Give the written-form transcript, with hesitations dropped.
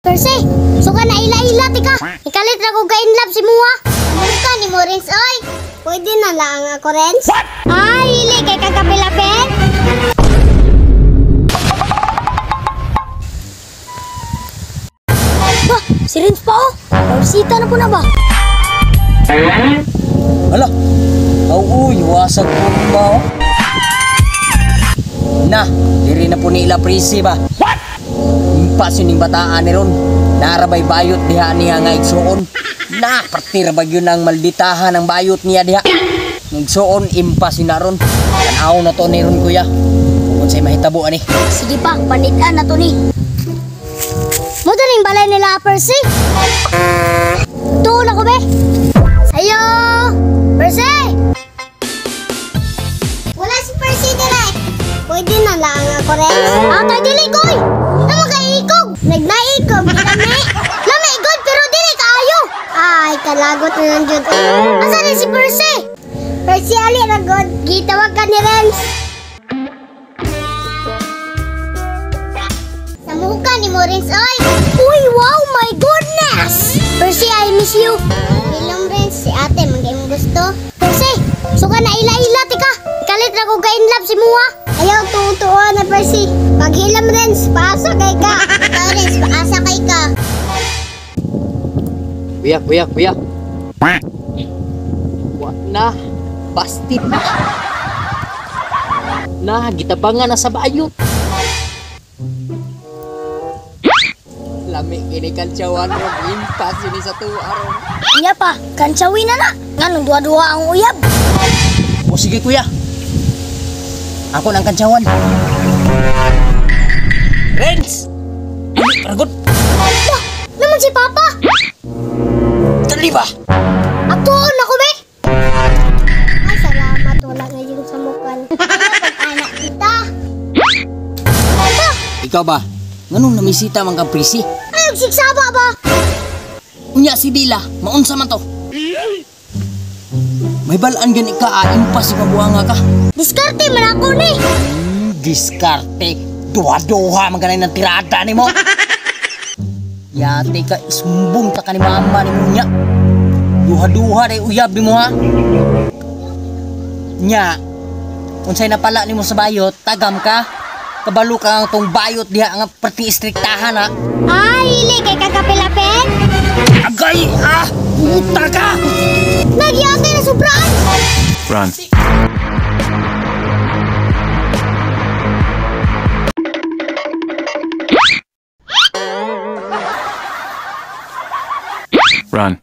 Perse, suka na ila-ila tika. Ikalit na ko ka in love si Mua. Muka ni mo Renz, oy. Pwede na lang ako, Renz. Ay, hili kay kagapilapin. Ba, si Renz pa oh. Pausita na po na ba? Hala, uy, wasag po ba oh? Na, diri na po ni ila prisi ba? What? Impas yun yung bataan ni ron. Narabay bayot diha niya nga igsuon. Na, partira ba yun ang malditahan ng bayot niya diha. Igsuon, impas yun na ron. Tanaw na to ni ron kuya. Kung sa'y mahitabuan eh. Sige pa, panitan na to ni. Mo rin balay nila, Percy. Tuon ako be. Sayo! Percy! Wala si Percy dire. Pwede na lang ako rin. Atay dili koy! Naman kaikog! Nagnaikog, kami. Lamaigod pero dili kaayo. Ay, kalagot na lang dyan. Asan na si Percy? Percy, ali ragod. Gitawag ka ni Renz. Samuka ni mo Renz, oy! Uy, wow, my goodness! Percy, I miss you. Ilong Renz, si ate, magay mo gusto. Percy, suka na ila-ila, tika. Ikalit na ko ka-in love si Mua. Ayaw, tuwa na Percy. Paghilam Renz, paasa kay ka. Ikaw Renz, paasa kay ka. Kuya. Wa na, bastid na. Na, gitabangan na sa bayot. Lami kini kantsawan ron, impas yun sa tuwa ron. Iya pa, kansawi na na. Nga, dua-dua ang uyab. O sige kuya, ako nang kantsawan. Renz! Dali, paragot! Wah, naman si Papa. Dali ba? Atuon ako, be. Ay, salamat. Wala na yung samukan. Pag-anak kita. Papa! Ikaw ba? Nganong namisita mang kaprisi? Ay, sigsaba ba? Unya si Dila, maunsa man to? May balaan gani ka, impas si mabuhanga ka. Diskarte man ako ni. Diskarte. Duha-duha man ganay ng tirada ni mo. Yate ka, isumbong ta ka ni mama ni mo nya. Duha-duha day uyab ni mo ha. Nya, unsay napala ni mo sa bayot, tagam ka. Kabalo ka ang tong bayot diha ang perti istriktahan ha. Ay, hili kay kagapilapin. Agay! Ah! Puta ka! Nagyatay na sobraan. Run. Run.